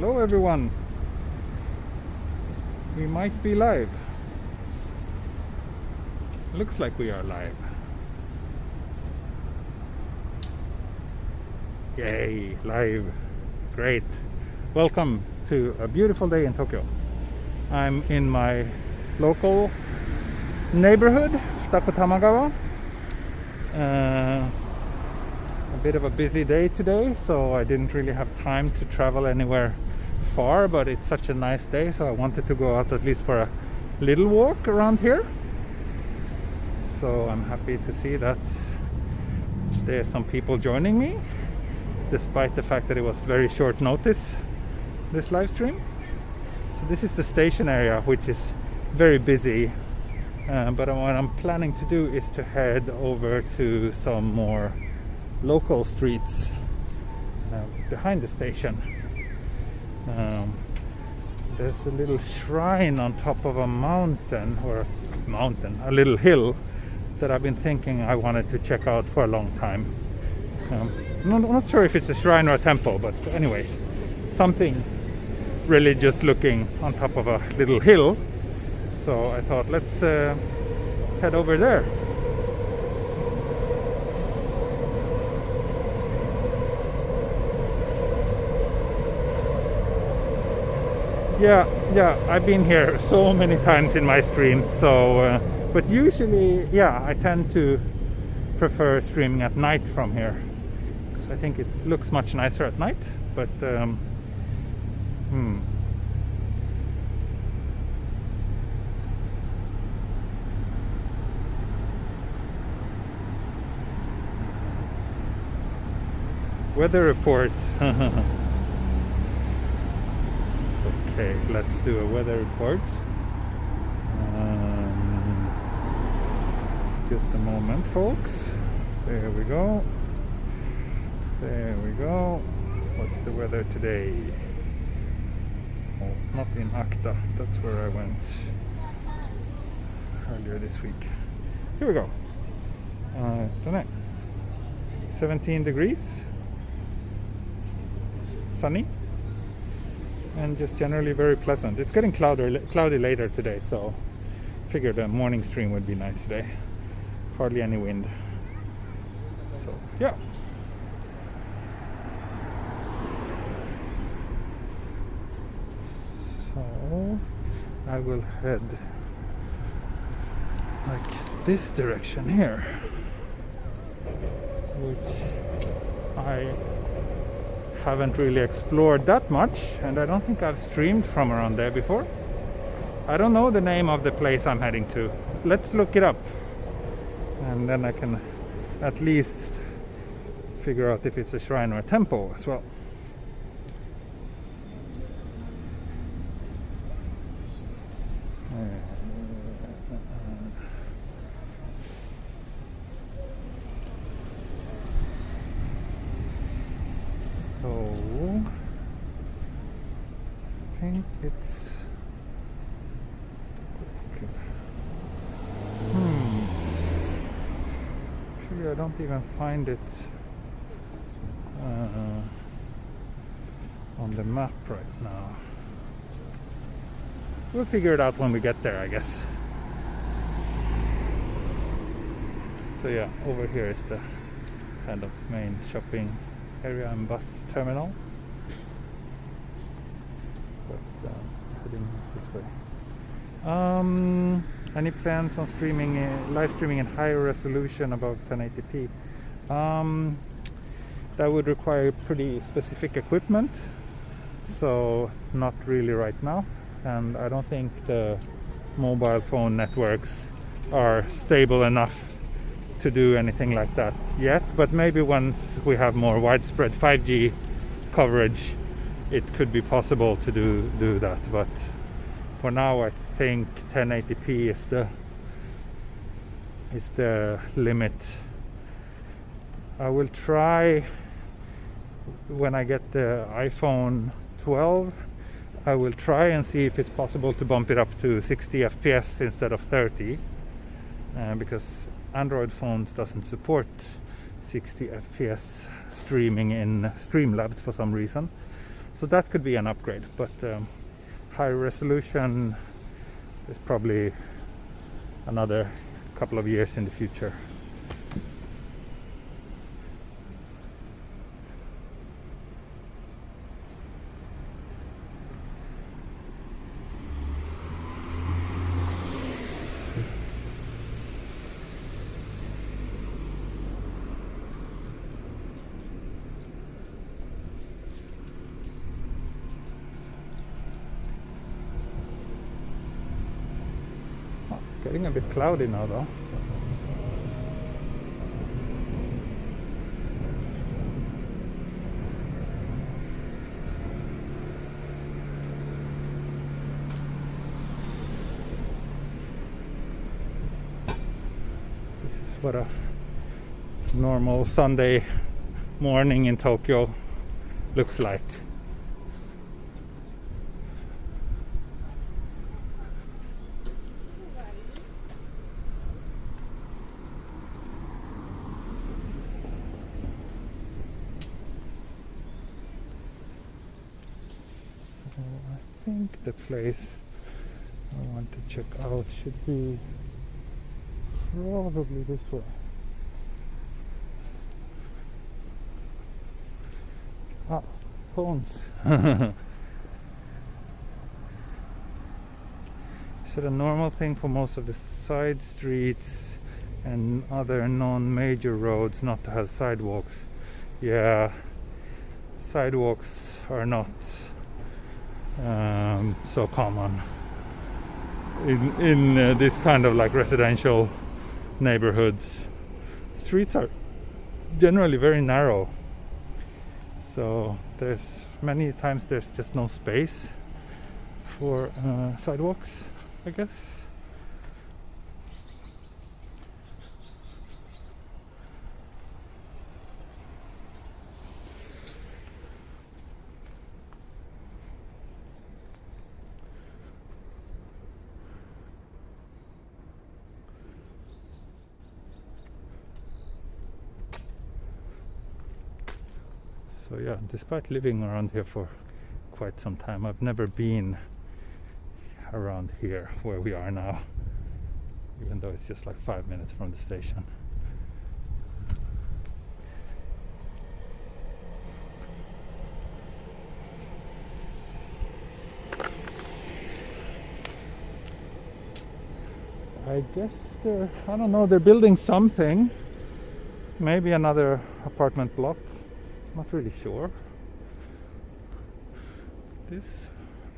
Hello everyone. We might be live. Looks like we are live. Yay, live. Great. Welcome to a beautiful day in Tokyo. I'm in my local neighborhood, Futaku Tamagawa. A bit of a busy day today, so I didn't really have time to travel anywhere far, but it's such a nice day, so I wanted to go out at least for a little walk around here. So I'm happy to see that there's some people joining me, despite the fact that it was very short notice, this live stream. So this is the station area, which is very busy, but what I'm planning to do is to head over to some more local streets behind the station. There's a little shrine on top of a mountain, a little hill, that I've been thinking I wanted to check out for a long time. I'm not sure if it's a shrine or a temple, but anyway, something religious looking on top of a little hill. So I thought, let's head over there. Yeah, I've been here so many times in my streams, so but usually, yeah, I tend to prefer streaming at night from here, because I think it looks much nicer at night. But weather report. Okay, let's do a weather report. Just a moment, folks. There we go. There we go. What's the weather today? Oh, not in Akta. That's where I went earlier this week. Here we go. 17 degrees. Sunny. And just generally very pleasant. It's getting cloudy later today, so figured a morning stream would be nice today. Hardly any wind. So yeah. So I will head like this direction here, which I haven't really explored that much, and I don't think I've streamed from around there before. I don't know the name of the place I'm heading to. Let's look it up, and then I can at least figure out if it's a shrine or a temple as well. I think it's actually I don't even find it on the map right now. We'll figure it out when we get there, I guess. So yeah, over here is the kind of main shopping area and bus terminal. But heading this way. Any plans on streaming, live streaming in higher resolution above 1080p? That would require pretty specific equipment, so not really right now. And I don't think the mobile phone networks are stable enough to do anything like that yet. But maybe once we have more widespread 5G coverage, it could be possible to do that. But for now, I think 1080p is the limit. I will try when I get the iPhone 12. I will try and see if it's possible to bump it up to 60 FPS instead of 30, because Android phones doesn't support 60 FPS streaming in Streamlabs for some reason. So that could be an upgrade, but high resolution is probably another couple of years in the future. Getting a bit cloudy now though. This is what a normal Sunday morning in Tokyo looks like. I think the place I want to check out should be probably this way. Ah, phones. Is it a normal thing for most of the side streets and other non-major roads not to have sidewalks? Yeah, sidewalks are not so common in this kind of like residential neighborhoods. Streets are generally very narrow, so there's many times there's just no space for sidewalks, I guess. So yeah, despite living around here for quite some time, I've never been around here where we are now, even though it's just like 5 minutes from the station. I guess I don't know, they're building something, maybe another apartment block. Not really sure. This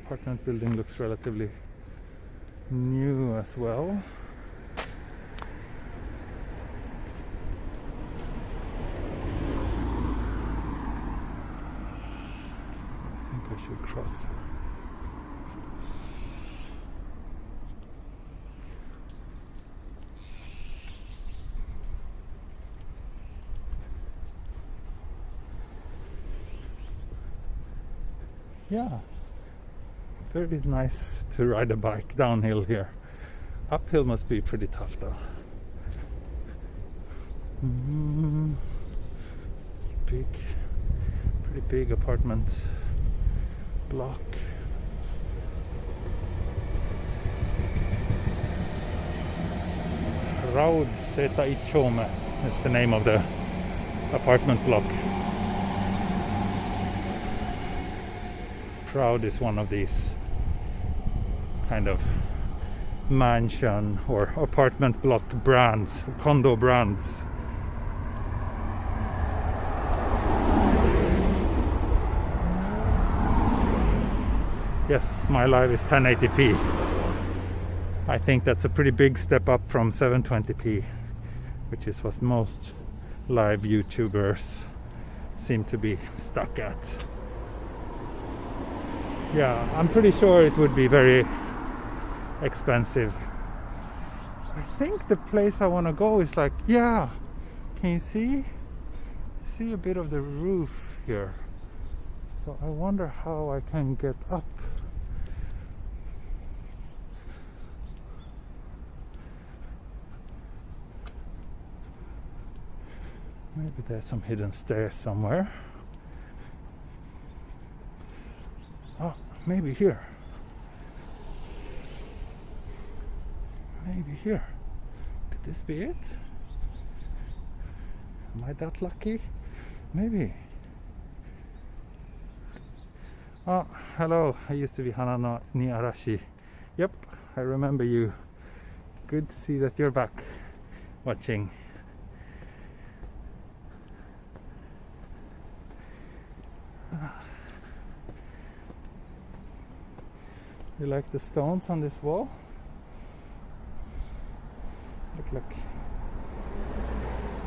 apartment building looks relatively new as well. I think I should cross. Yeah, very nice to ride a bike downhill here. Uphill must be pretty tough though. Big, pretty big apartment block.二子玉川is the name of the apartment block. Proud is one of these kind of mansion or apartment block brands, condo brands. Yes, my live is 1080p. I think that's a pretty big step up from 720p, which is what most live YouTubers seem to be stuck at. Yeah, I'm pretty sure it would be very expensive. I think the place I want to go is like, yeah, can you see? See a bit of the roof here. So I wonder how I can get up. Maybe there's some hidden stairs somewhere. Oh, maybe here. Maybe here. Could this be it? Am I that lucky? Maybe. Oh, hello. I used to be Hana no ni Arashi. Yep, I remember you. Good to see that you're back watching. You like the stones on this wall? Look like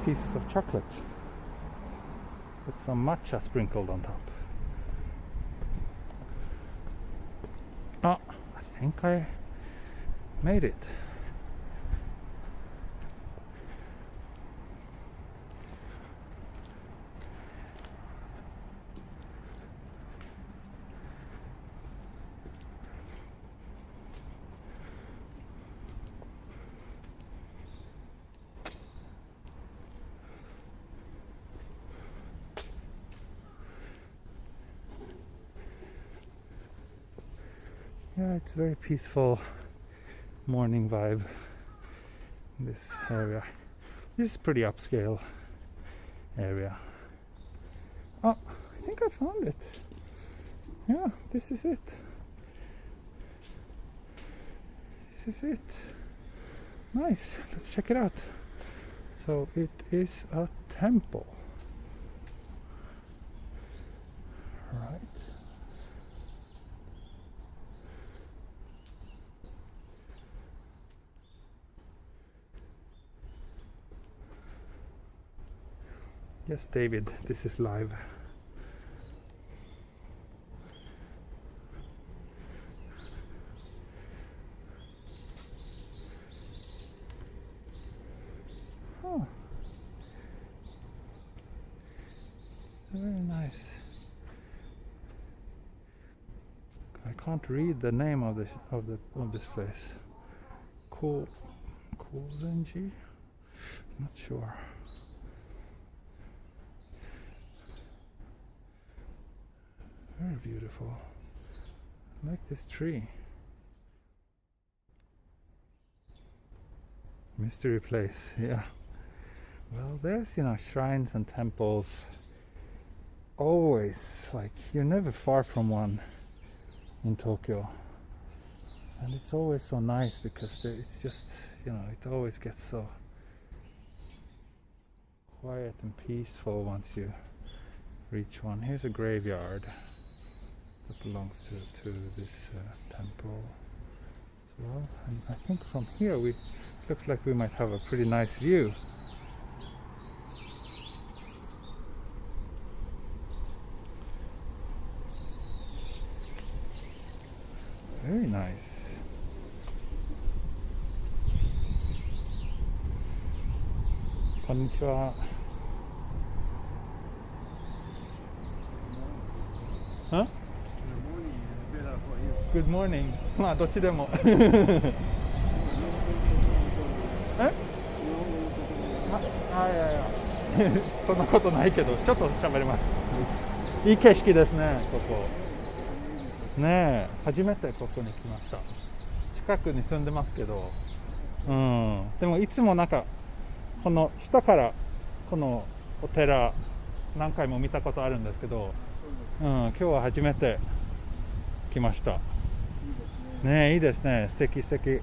pieces of chocolate with some matcha sprinkled on top. Oh, I think I made it. Yeah, it's a very peaceful morning vibe in this area. This is a pretty upscale area. Oh, I think I found it. Yeah, this is it. This is it. Nice, let's check it out. So it is a temple. Right. Yes, David, this is live. Oh, very nice. I can't read the name of this place. Kozenji? Not sure. Very beautiful. I like this tree. Mystery place, yeah. Well, there's, shrines and temples. Always, like, you're never far from one in Tokyo. And it's always so nice because it's just, it always gets so quiet and peaceful once you reach one. Here's a graveyard that belongs to this temple as well, and I think from here looks like we might have a pretty nice view. Very nice. Konnichiwa. Huh? Good morning. まあどっちでも。え？いやそんなことないけど、ちょっと喋ります。いい景色ですね、ここ。ねえ、初めてここに来ました。近くに住んでますけど、でもいつもなんかこの下からこのお寺何回も見たことあるんですけど、今日は初めて来ました。ねえ、いいですね。素敵素敵。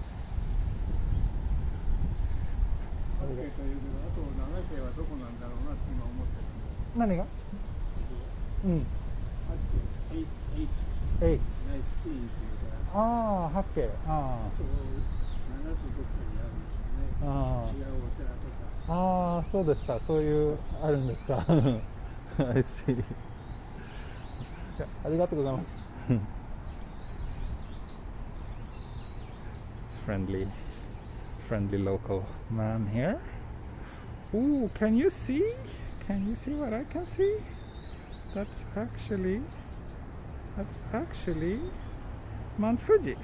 何が？ああ、八景。ああ、そうですか。そういうあるんですか。ありがとうございます。friendly local man here. Ooh, can you see? Can you see what I can see? That's actually Mount Fuji.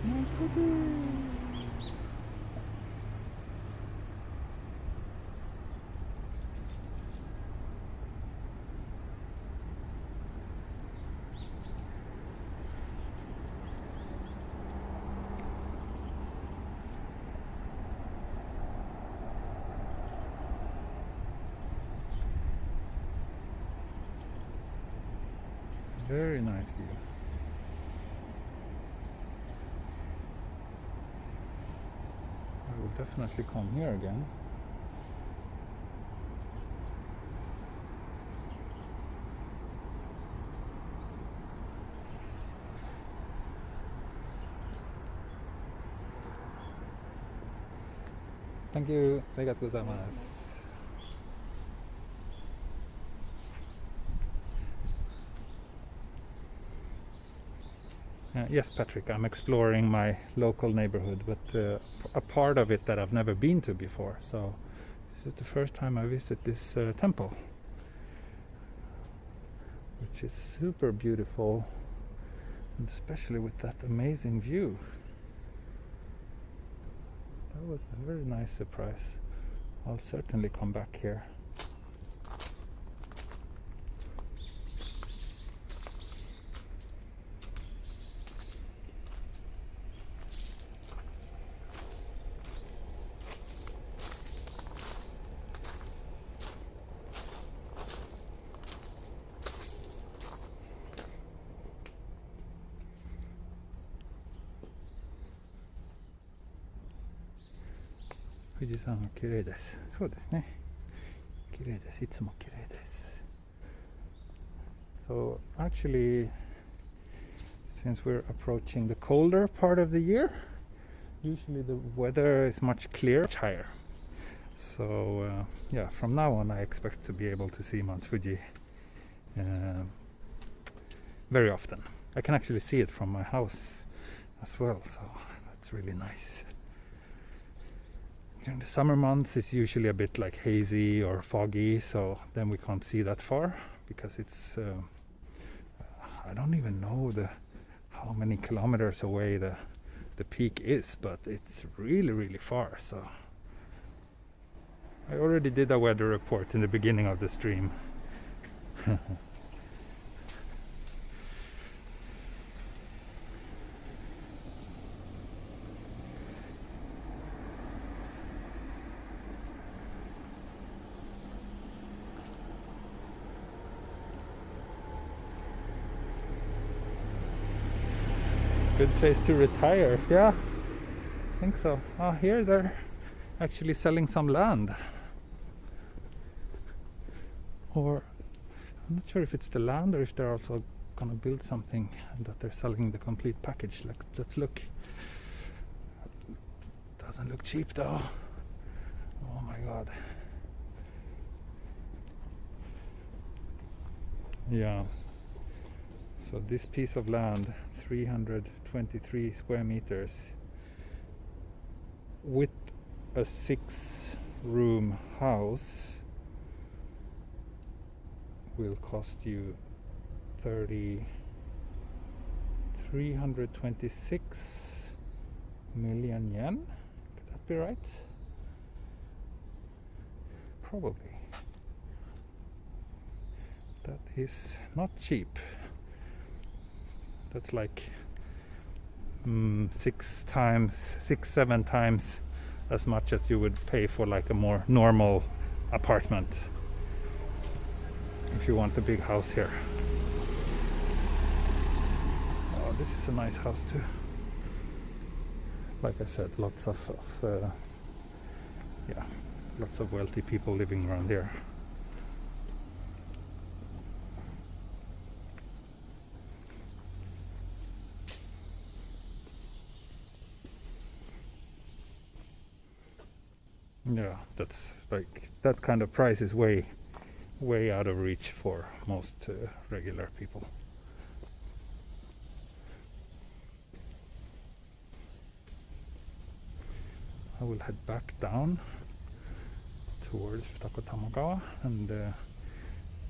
Mount Fuji. Very nice view. I will definitely come here again. Thank you. ありがとうございます。Yes, Patrick, I'm exploring my local neighborhood, but a part of it that I've never been to before. So this is the first time I visit this temple, which is super beautiful, and especially with that amazing view. That was a very nice surprise. I'll certainly come back here. So actually, since we're approaching the colder part of the year, usually the weather is much clearer, much higher. So yeah, from now on I expect to be able to see Mount Fuji very often. I can actually see it from my house as well, so that's really nice. During the summer months it's usually a bit like hazy or foggy, so then we can't see that far because it's I don't even know how many kilometers away the peak is, but it's really far. So I already did a weather report in the beginning of the stream. Good place to retire, yeah, I think so. Oh, here they're actually selling some land. Or, I'm not sure if it's the land or if they're also gonna build something and that they're selling the complete package. Like, let's look. Doesn't look cheap though. Oh my god. Yeah. So this piece of land, 323 square meters, with a 6-room house, will cost you 326 million yen. Could that be right? Probably. That is not cheap. That's like 7 times as much as you would pay for like a more normal apartment if you want a big house here. Oh, this is a nice house too. Like I said, lots of yeah, lots of wealthy people living around here. Yeah, that's like, that kind of price is way out of reach for most regular people. I will head back down towards Futakotamagawa and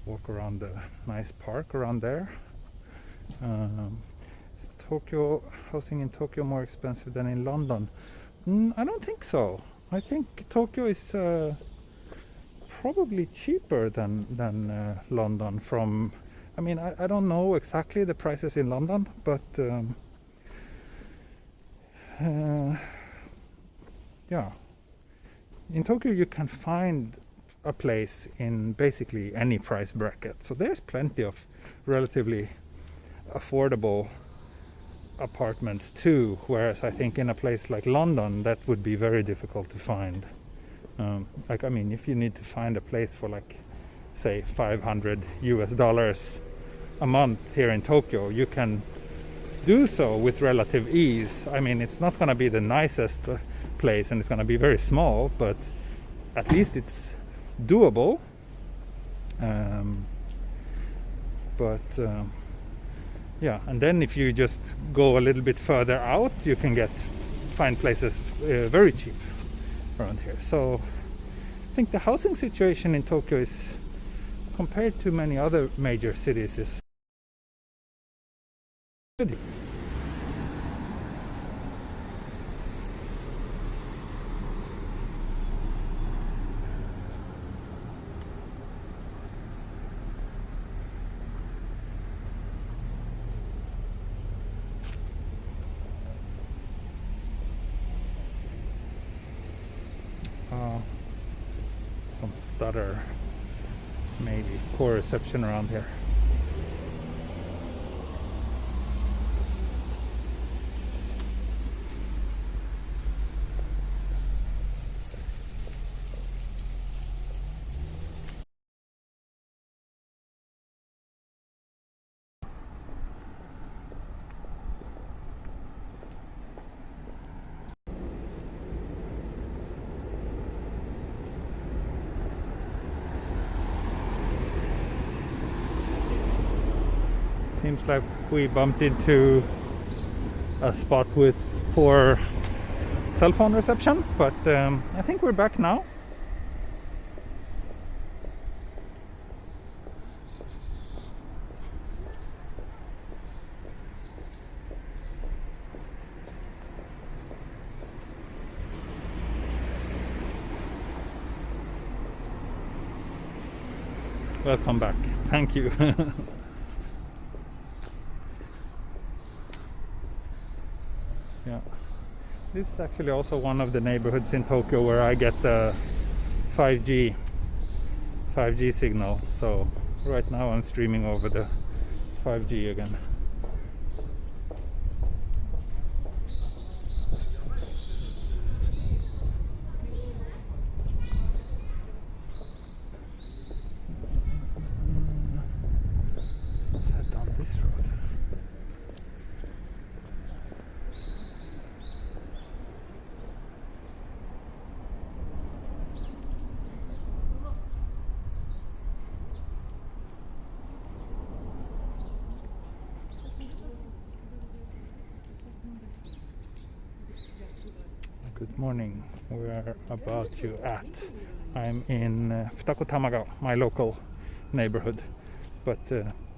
walk around the nice park around there. Is Tokyo, housing in Tokyo more expensive than in London? I don't think so. I think Tokyo is probably cheaper than London. From, I mean, I don't know exactly the prices in London, but yeah, in Tokyo you can find a place in basically any price bracket. So there's plenty of relatively affordable apartments too, whereas I think in a place like London that would be very difficult to find. Like, I mean, if you need to find a place for like say $500 a month here in Tokyo, you can do so with relative ease. I mean, it's not going to be the nicest place and it's going to be very small, but at least it's doable. Yeah, and then if you just go a little bit further out, you can find places very cheap around here. So I think the housing situation in Tokyo is, compared to many other major cities, is good. Some stutter, maybe poor reception around here. Seems like we bumped into a spot with poor cell phone reception, but I think we're back now. Welcome back. Thank you. Yeah, this is actually also one of the neighborhoods in Tokyo where I get the 5G signal. So right now I'm streaming over the 5G again. Let's head down this road. Good morning. Where about you at? I'm in Tamagawa, my local neighborhood, but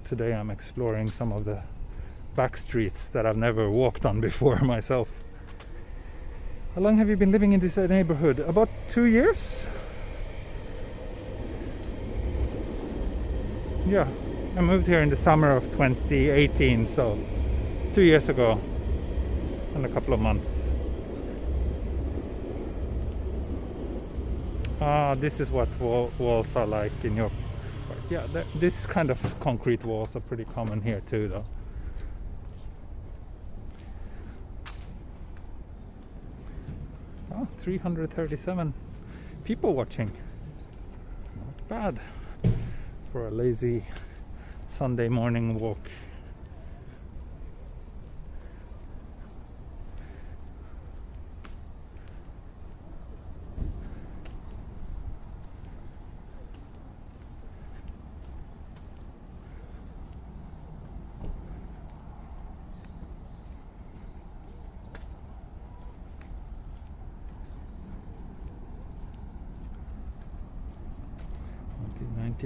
today I'm exploring some of the back streets that I've never walked on before myself. How long have you been living in this neighborhood? About 2 years? Yeah, I moved here in the summer of 2018, so 2 years ago and a couple of months. This is what walls are like in your... Yeah, this kind of concrete walls are pretty common here too, though. Oh, 337 people watching. Not bad for a lazy Sunday morning walk.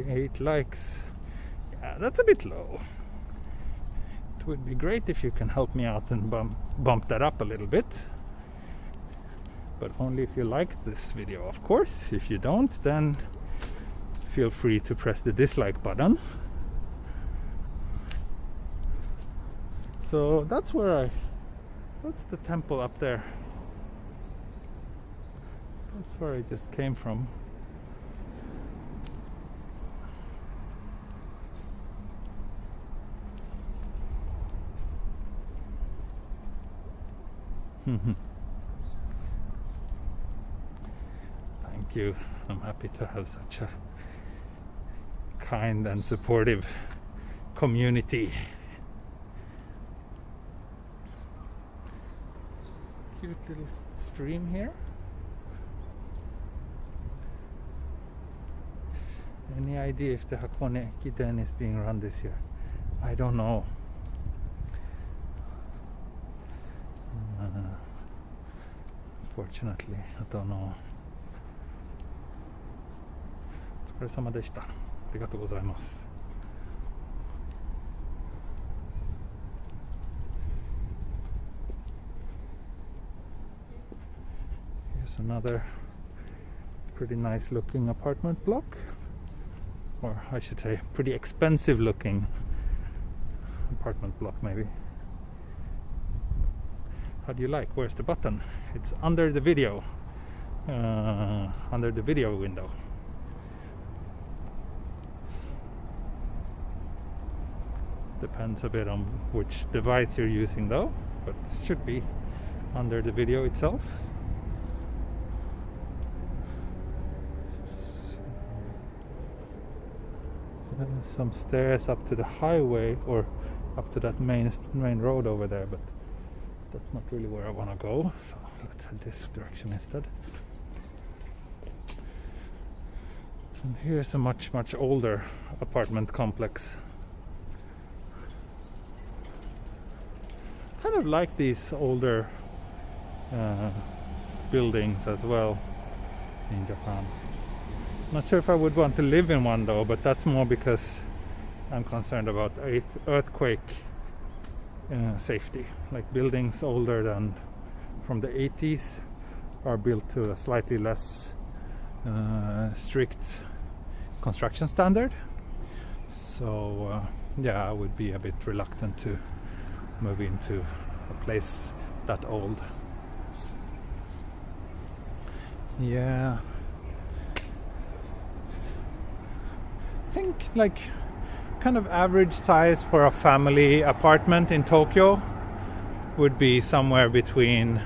Eight likes. Yeah, that's a bit low. It would be great if you can help me out and bump that up a little bit, but only if you like this video, of course. If you don't, then feel free to press the dislike button. So that's where that's the temple up there. That's where I just came from. Thank you. I'm happy to have such a kind and supportive community. Cute little stream here. Any idea if the Hakone Kiden is being run this year? I don't know. Unfortunately, I don't know. お疲れ様でした。ありがとうございます。Here's another pretty nice looking apartment block, or I should say pretty expensive looking apartment block maybe. How do you like? Where's the button? It's under the video window. Depends a bit on which device you're using though, but it should be under the video itself. Some stairs up to the highway, or up to that main road over there, but that's not really where I want to go, so let's head this direction instead. And here's a much older apartment complex. Kind of like these older buildings as well in Japan. Not sure if I would want to live in one though, but that's more because I'm concerned about earthquake safety. Like buildings older than from the 80s are built to a slightly less strict construction standard. So yeah, I would be a bit reluctant to move into a place that old. Yeah, I think like kind of average size for a family apartment in Tokyo would be somewhere between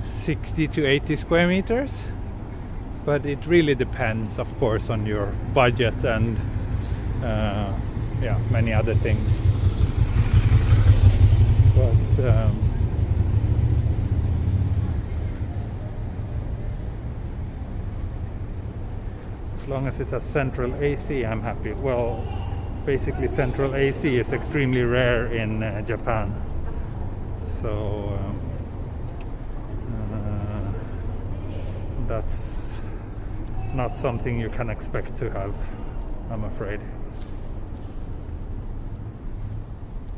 60 to 80 square meters, but it really depends of course on your budget and yeah, many other things. But as long as it has central AC, I'm happy. Well, basically central AC is extremely rare in Japan, so that's not something you can expect to have, I'm afraid.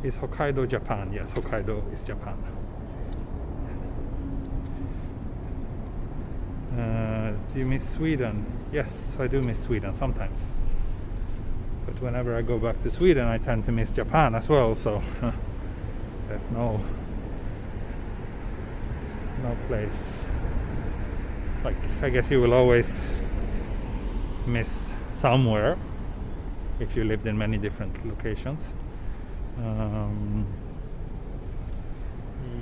Is Hokkaido Japan? Yes, Hokkaido is Japan. Do you miss Sweden? Yes, I do miss Sweden sometimes. But whenever I go back to Sweden, I tend to miss Japan as well, so there's no place. Like, I guess you will always miss somewhere if you lived in many different locations.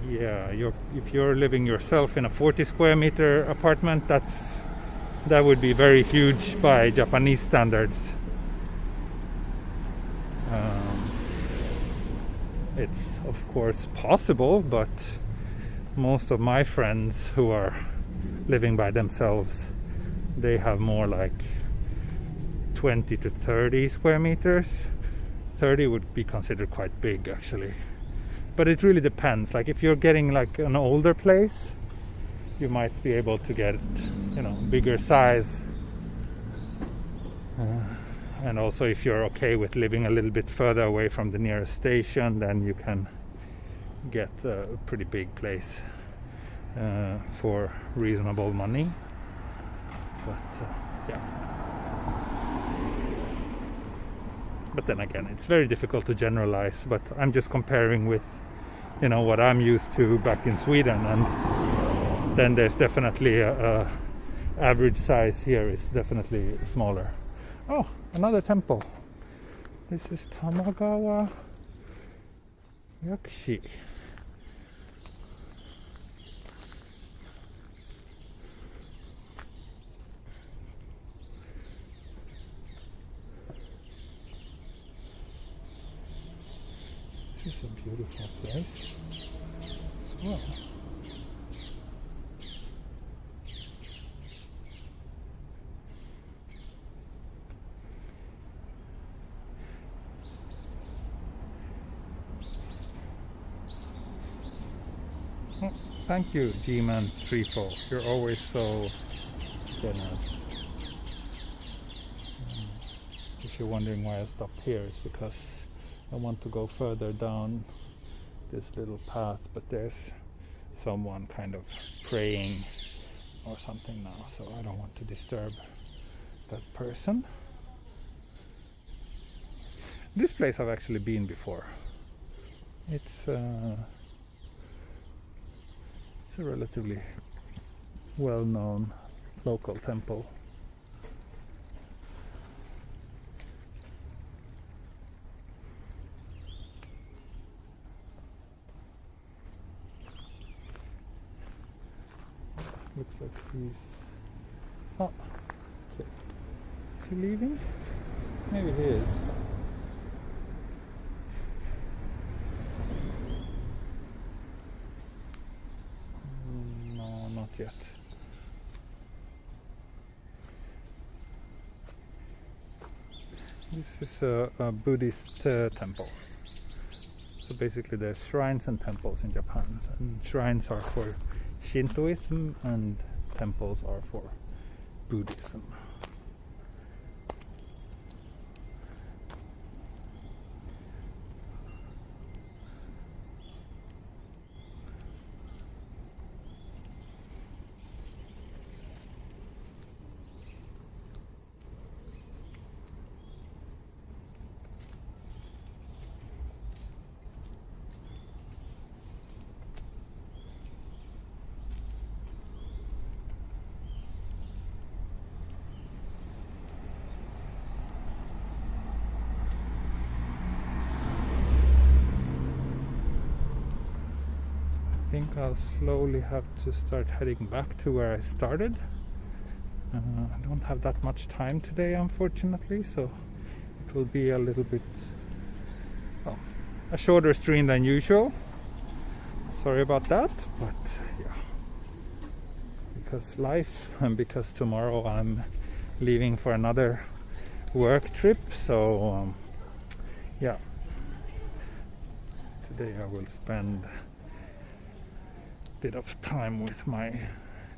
Yeah, if you're living yourself in a 40 square meter apartment, that would be very huge by Japanese standards. It's of course possible, but most of my friends who are living by themselves, they have more like 20 to 30 square meters. 30 would be considered quite big actually, but it really depends. Like if you're getting like an older place, you might be able to get, you know, bigger size, and also if you're okay with living a little bit further away from the nearest station, then you can get a pretty big place for reasonable money. But yeah, but then again, it's very difficult to generalize. But I'm just comparing with, you know, what I'm used to back in Sweden, and then there's definitely a average size here is definitely smaller. Oh, another temple. This is Tamagawa Yakushi. This is a beautiful place as well. Oh, thank you, G-Man34. You're always so generous. If you're wondering why I stopped here, it's because I want to go further down this little path, but there's someone kind of praying or something now, so I don't want to disturb that person. This place I've actually been before. It's a relatively well-known local temple. Looks like he's... oh, okay. Is he leaving? Maybe he is. No, not yet. This is a Buddhist temple. So basically there's shrines and temples in Japan, and shrines are for Shintoism and temples are for Buddhism. I think I'll slowly have to start heading back to where I started. I don't have that much time today, unfortunately, so it will be a little bit, well, a shorter stream than usual. Sorry about that, but yeah, because life and because tomorrow I'm leaving for another work trip, so yeah, today I will spend bit of time with my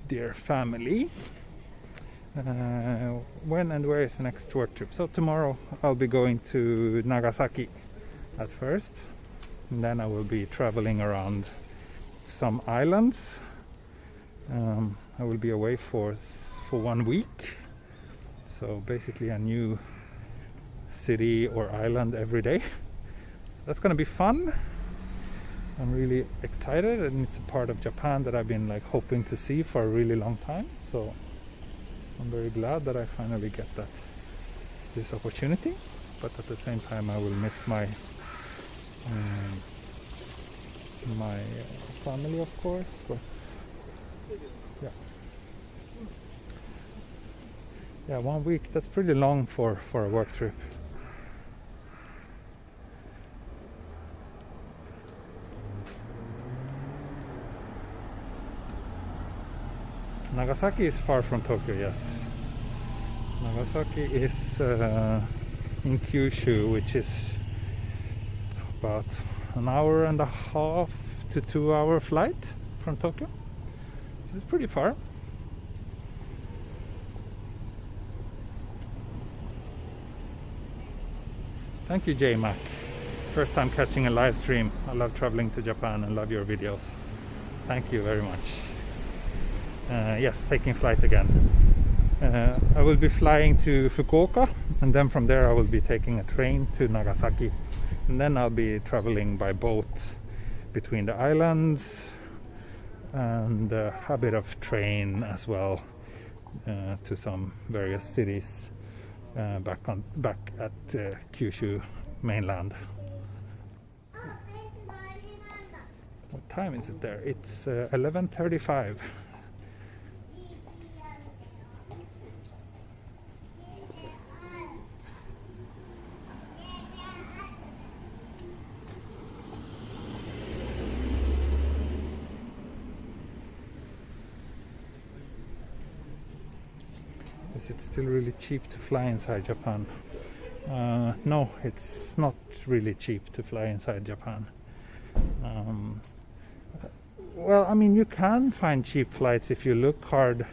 dear family. When and where is the next work trip? So tomorrow I'll be going to Nagasaki at first, and then I will be traveling around some islands. I will be away for 1 week, so basically a new city or island every day. So that's gonna be fun. I'm really excited, and it's a part of Japan that I've been like hoping to see for a really long time. So I'm very glad that I finally get this opportunity. But at the same time, I will miss my family, of course. But yeah, 1 week. That's pretty long for a work trip. Nagasaki is far from Tokyo, yes. Nagasaki is in Kyushu, which is about an hour and a half to 2 hour flight from Tokyo. So it's pretty far. Thank you, J Mac. First time catching a live stream. I love traveling to Japan and love your videos. Thank you very much. Yes, taking flight again. I will be flying to Fukuoka, and then from there I will be taking a train to Nagasaki, and then I'll be traveling by boat between the islands, and a bit of train as well to some various cities back at Kyushu mainland. What time is it there? It's 11:35. Is it still really cheap to fly inside Japan? No, it's not really cheap to fly inside Japan. Well, I mean, you can find cheap flights if you look hard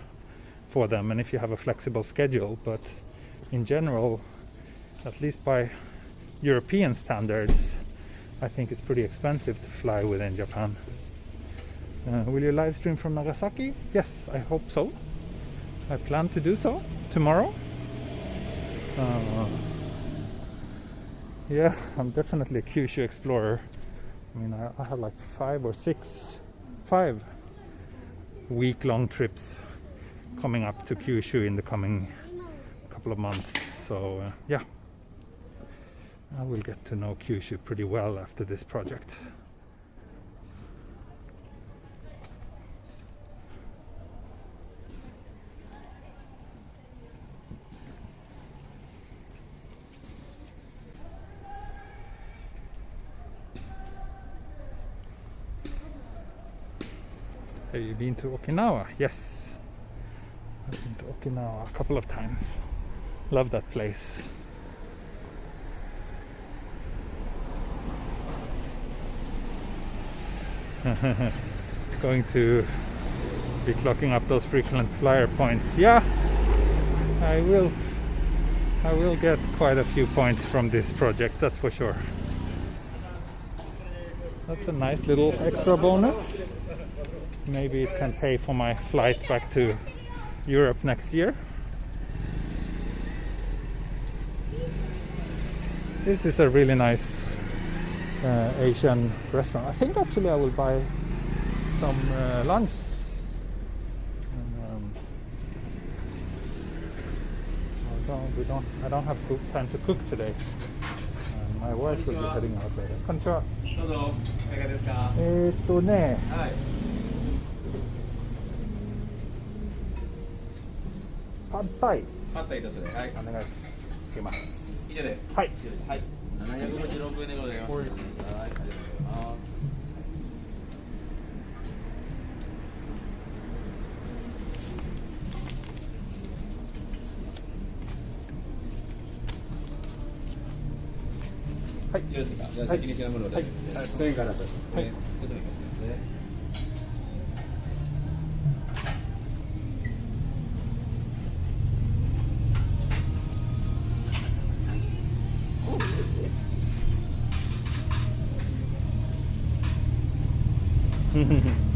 for them and if you have a flexible schedule, but in general, at least by European standards, I think it's pretty expensive to fly within Japan. Will you live stream from Nagasaki? Yes, I hope so. I plan to do so tomorrow. Yeah, I'm definitely a Kyushu explorer. I mean, I have like 5 week-long trips coming up to Kyushu in the coming couple of months. So yeah, I will get to know Kyushu pretty well after this project. Have you been to Okinawa? Yes, I've been to Okinawa a couple of times. Love that place. Going to be clocking up those frequent flyer points. Yeah, I will get quite a few points from this project, that's for sure. That's a nice little extra bonus. Maybe it can pay for my flight back to Europe next year. This is a really nice Asian restaurant. I think actually I will buy some lunch. I don't have time to cook today. My wife will be heading out later. Konnichiwa. Pad Thai. パッタイですね。はい。お願いします。以上で。はい。はい。756円でございます。はい。ありがとうございます。はい。よろしいですか。じゃあ先に品物を出してください。1000円からです。はい。ちょっと見てくださいね。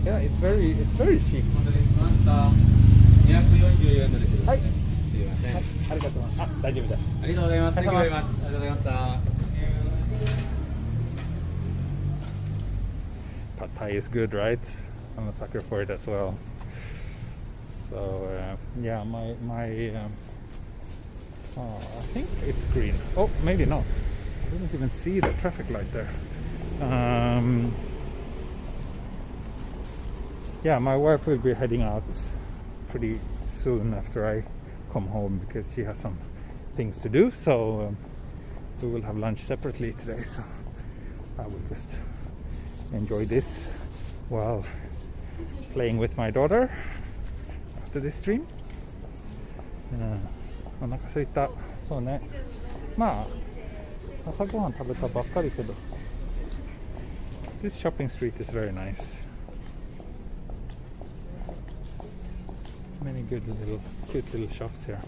Yeah, it's very cheap. お待たせしました。244円です。はい。すいません。はい、ありがとうございます。あ、大丈夫です。ありがとうございます。ありがとうございます。ありがとうございました。Pad Thai is good, right? I'm a sucker for it as well. So yeah, my I think it's green. Oh, maybe not. I didn't even see the traffic light there. Yeah, my wife will be heading out pretty soon after I come home because she has some things to do. So we will have lunch separately today. So I will just enjoy this while playing with my daughter after this stream. お腹空いた。そうね。まあ朝ごはん食べたばっかりけど。This shopping street is very nice. Many good cute little shops here.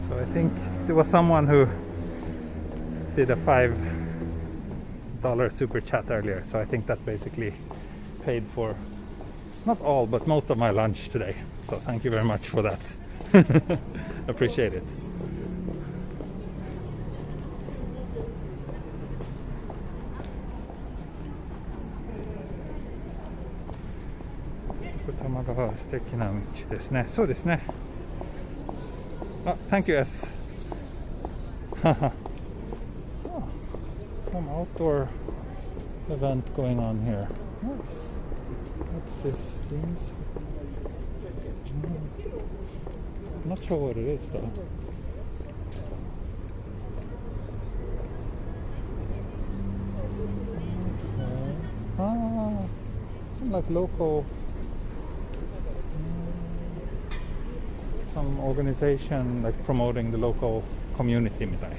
So I think there was someone who did a $5 super chat earlier, so I think that basically paid for not all but most of my lunch today. So thank you very much for that. Appreciate it. ああ、素敵な道ですね。そうですね。あ、Thank you, S. Some outdoor event going on here. What's this? Things? I'm not sure what it is though. Ah, some like local, some organization like promoting the local community みたい。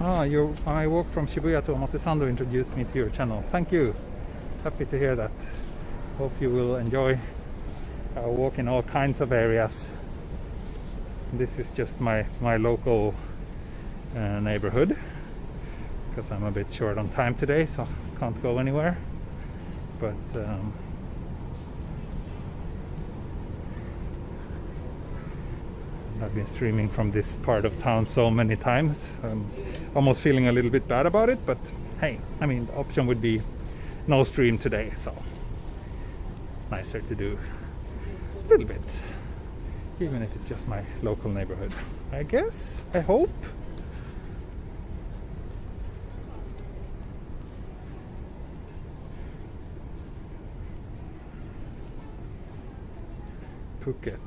I walked from Shibuya to Omotesando introduced me to your channel. Thank you. Happy to hear that. Hope you will enjoy our walk in all kinds of areas. This is just my local neighborhood because I'm a bit short on time today, so can't go anywhere. But I've been streaming from this part of town so many times. I'm almost feeling a little bit bad about it, but hey, I mean, the option would be no stream today, so nicer to do a little bit, even if it's just my local neighborhood, I guess, I hope. Phuket.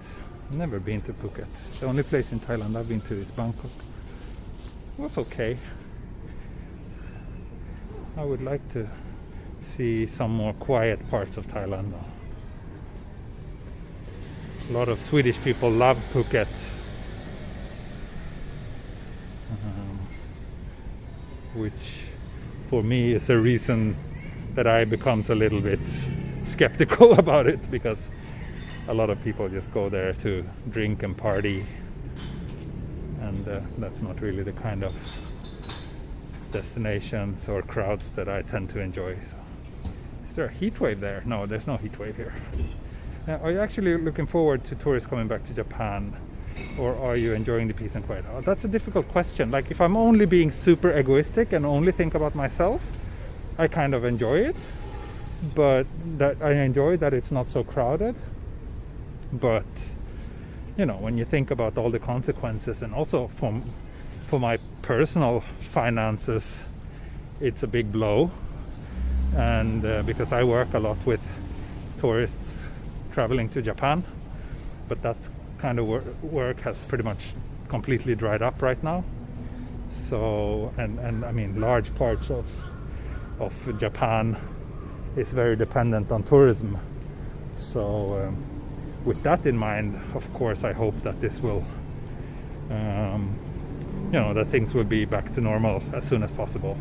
Never been to Phuket. The only place in Thailand I've been to is Bangkok. It was okay. I would like to see some more quiet parts of Thailand though. A lot of Swedish people love Phuket. Which for me is a reason that I becomes a little bit skeptical about it, because a lot of people just go there to drink and party, and that's not really the kind of destinations or crowds that I tend to enjoy. So, is there a heat wave there? No, there's no heat wave here. Are you actually looking forward to tourists coming back to Japan, or are you enjoying the peace and quiet? Oh, that's a difficult question. Like, if I'm only being super egoistic and only think about myself, I kind of enjoy it, but that I enjoy that it's not so crowded. But you know, when you think about all the consequences, and also for my personal finances, it's a big blow. And because I work a lot with tourists traveling to Japan, but that kind of work has pretty much completely dried up right now. So and I mean, large parts of Japan is very dependent on tourism. So with that in mind, of course, I hope that this will, you know, that things will be back to normal as soon as possible.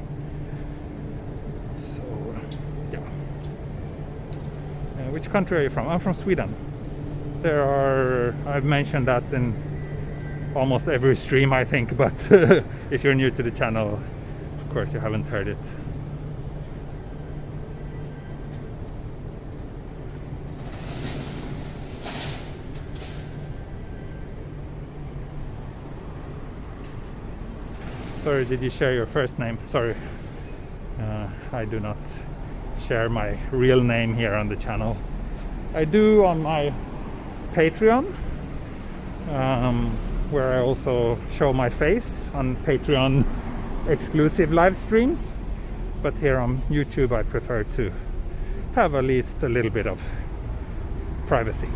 So, yeah. Which country are you from? I'm from Sweden. I've mentioned that in almost every stream, I think, but if you're new to the channel, of course, you haven't heard it. Sorry, did you share your first name? Sorry, I do not share my real name here on the channel. I do on my Patreon, where I also show my face on Patreon exclusive live streams. But here on YouTube, I prefer to have at least a little bit of privacy.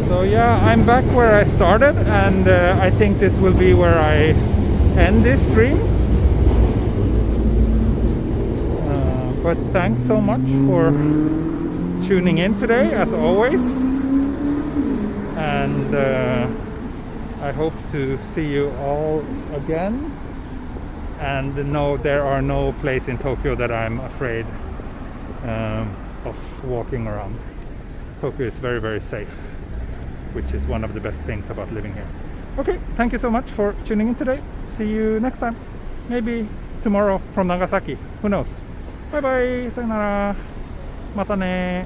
So yeah, I'm back where I started, and I think this will be where I end this stream. But thanks so much for tuning in today, as always. And I hope to see you all again. And no, there are no place in Tokyo that I'm afraid of walking around. Tokyo is very, very safe, which is one of the best things about living here. Okay, thank you so much for tuning in today. See you next time. Maybe tomorrow from Nagasaki. Who knows? Bye bye. Sayonara. Mata ne.